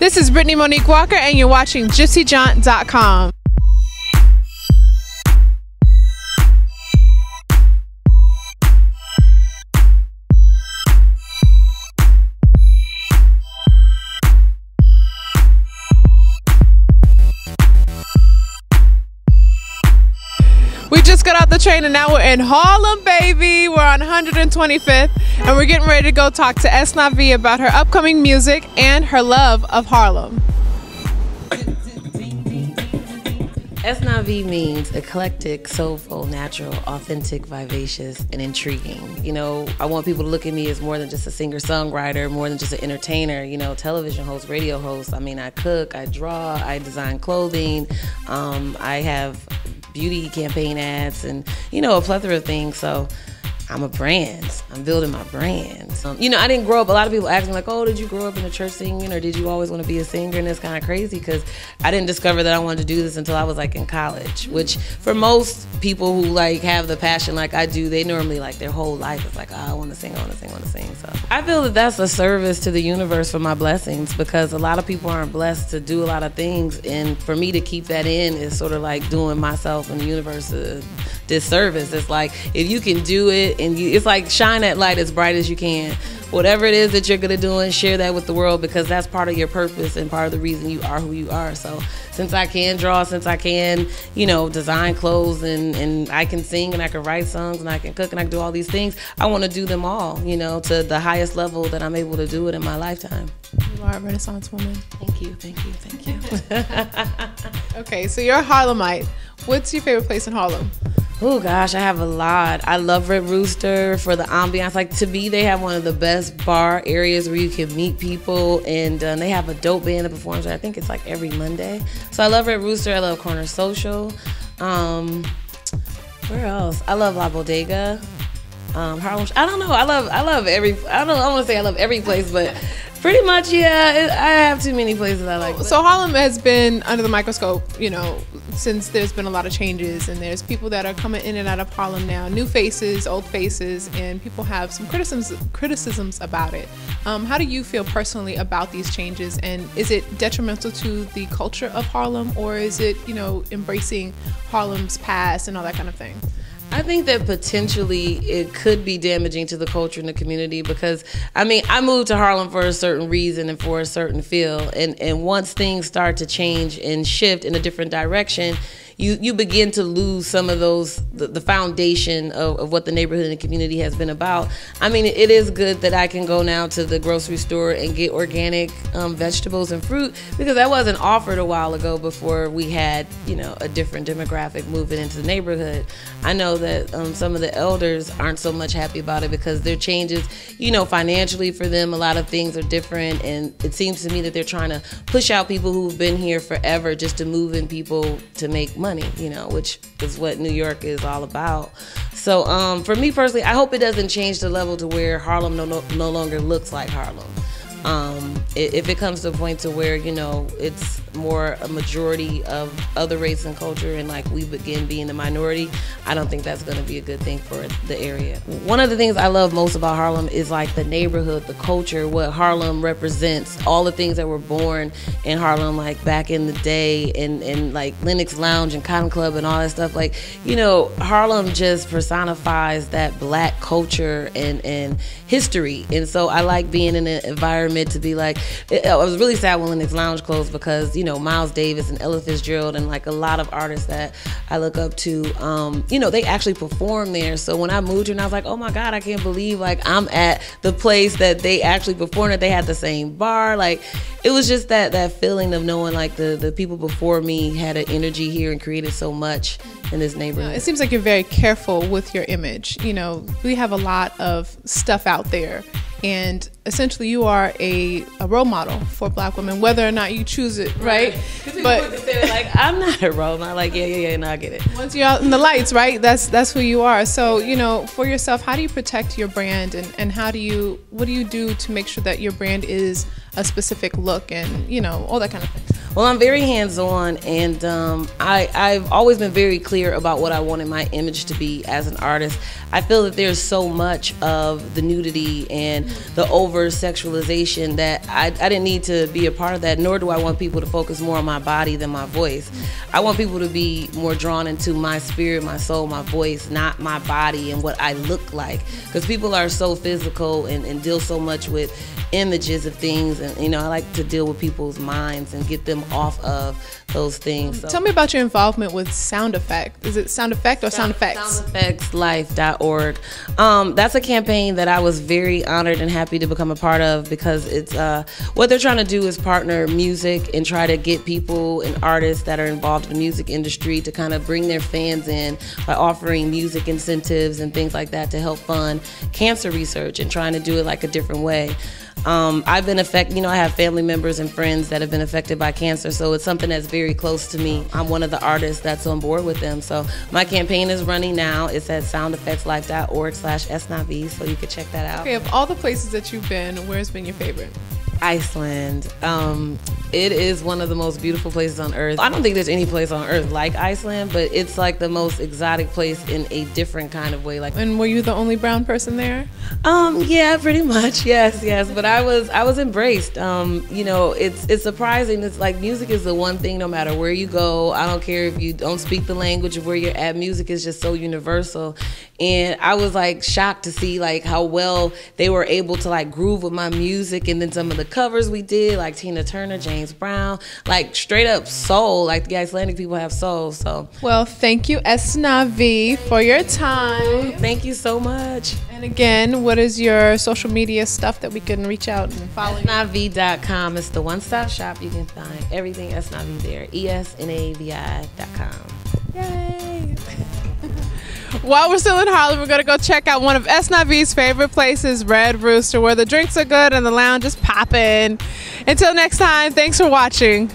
This is Brittany Monique Walker, and you're watching GypsyJaunt.com. We just got out the train and now we're in Harlem, baby. We're on 125th and we're getting ready to go talk to Esnavi about her upcoming music and her love of Harlem. Esnavi means eclectic, soulful, natural, authentic, vivacious, and intriguing. You know, I want people to look at me as more than just a singer-songwriter, more than just an entertainer, you know, television host, radio host. I mean, I cook, I draw, I design clothing, I have beauty campaign ads, and you know, a plethora of things. So I'm a brand. I'm building my brand. You know, I didn't grow up. A lot of people ask me like, "Oh, did you grow up in a church singing, or did you always want to be a singer?" And it's kind of crazy because I didn't discover that I wanted to do this until I was like in college. Which for most people who like have the passion like I do, they normally like their whole life is like, "Oh, I want to sing, I want to sing, I want to sing." So I feel that that's a service to the universe for my blessings, because a lot of people aren't blessed to do a lot of things, and for me to keep that in is sort of like doing myself and the universe a disservice. It's like if you can do it, and it's like shine that light as bright as you can. Whatever it is that you're gonna do, and share that with the world, because that's part of your purpose and part of the reason you are who you are. So since I can draw, since I can, you know, design clothes, and I can sing, and I can write songs, and I can cook, and I can do all these things, I want to do them all, you know, to the highest level that I'm able to do it in my lifetime. You are a Renaissance woman. Thank you, thank you, thank you. Okay, so you're a Harlemite. What's your favorite place in Harlem? Oh gosh, I have a lot. I love Red Rooster for the ambiance. Like, to me, they have one of the best bar areas where you can meet people, and they have a dope band that performs there. I think it's like every Monday. So I love Red Rooster. I love Corner Social. Where else? I love La Bodega. Harlem. I don't know. I love every. I want to say I love every place, but pretty much, yeah. I have too many places I like. So Harlem has been under the microscope, you know, since there's been a lot of changes, and there's people that are coming in and out of Harlem now, new faces, old faces, and people have some criticisms about it. How do you feel personally about these changes, and is it detrimental to the culture of Harlem, or is it, you know, embracing Harlem's past and all that kind of thing? I think that potentially it could be damaging to the culture and the community, because I mean, I moved to Harlem for a certain reason and for a certain feel, and once things start to change and shift in a different direction, you begin to lose some of those, the foundation of what the neighborhood and the community has been about. I mean, it is good that I can go now to the grocery store and get organic vegetables and fruit, because that wasn't offered a while ago before we had, you know, a different demographic moving into the neighborhood. I know that some of the elders aren't so much happy about it, because there changes, you know, financially for them. A lot of things are different, and it seems to me that they're trying to push out people who've been here forever just to move in people to make money, you know, which is what New York is all about. So for me personally, I hope it doesn't change the level to where Harlem no longer looks like Harlem. If it comes to a point to where, you know, it's more a majority of other race and culture, and like we begin being the minority, I don't think that's going to be a good thing for the area. One of the things I love most about Harlem is like the neighborhood, the culture, what Harlem represents, all the things that were born in Harlem like back in the day, and like Lenox Lounge and Cotton Club and all that stuff. Like, you know, Harlem just personifies that black culture and history, and so I like being in an environment to be like, I was really sad when Lenox Lounge closed, because, you know, Miles Davis and Ella Fitzgerald and like a lot of artists that I look up to, you know, they actually perform there. So when I moved here, and I was like, oh my God, I can't believe like I'm at the place that they actually performed at. They had the same bar. Like, it was just that feeling of knowing like the people before me had an energy here and created so much in this neighborhood. It seems like you're very careful with your image. You know, we have a lot of stuff out there, and essentially you are a role model for Black women, whether or not you choose it, right? But say, like, I'm not a role model. Like, yeah, no, I get it. Once you're out in the lights, right? That's who you are. So, you know, for yourself, how do you protect your brand, and what do you do to make sure that your brand is a specific look, and, you know, all that kind of thing? Well, I'm very hands-on, and I've always been very clear about what I wanted my image to be as an artist. I feel that there's so much of the nudity and the over over sexualization that I didn't need to be a part of that, nor do I want people to focus more on my body than my voice. I want people to be more drawn into my spirit, my soul, my voice, not my body and what I look like. Because people are so physical and deal so much with images of things, and you know, I like to deal with people's minds and get them off of those things. So. Tell me about your involvement with Sound Effect. Is it Sound Effect or Sound Effects? SoundEffectsLife.org. That's a campaign that I was very honored and happy to become a part of, because it's what they're trying to do is partner music and try to get people and artists that are involved in the music industry to kind of bring their fans in by offering music incentives and things like that to help fund cancer research and trying to do it like a different way. I've been affected, you know, I have family members and friends that have been affected by cancer, so it's something that's very close to me. I'm one of the artists that's on board with them. So my campaign is running now. It's at soundeffectslife.org/Esnavi, so you can check that out. Okay, of all the places that you've been, where's been your favorite? Iceland. It is one of the most beautiful places on earth. I don't think there's any place on earth like Iceland, but it's like the most exotic place in a different kind of way. Like, and were you the only brown person there? Yeah, pretty much. Yes. But I was embraced. You know, it's surprising. It's like music is the one thing, no matter where you go. I don't care if you don't speak the language of where you're at. Music is just so universal. And I was like shocked to see like how well they were able to like groove with my music, and then some of the covers we did, like Tina Turner, James Brown, like straight up soul. Like the Icelandic people have soul. So well, thank you, Esnavi, for your time. Thank you so much. And again, what is your social media stuff that we can reach out and follow? Esnavi.com. It's the one-stop shop. You can find everything Esnavi there. ESNAVI.com. Yay! While we're still in Harlem, we're going to go check out one of Esnavi's favorite places, Red Rooster, where the drinks are good and the lounge is popping. Until next time, thanks for watching.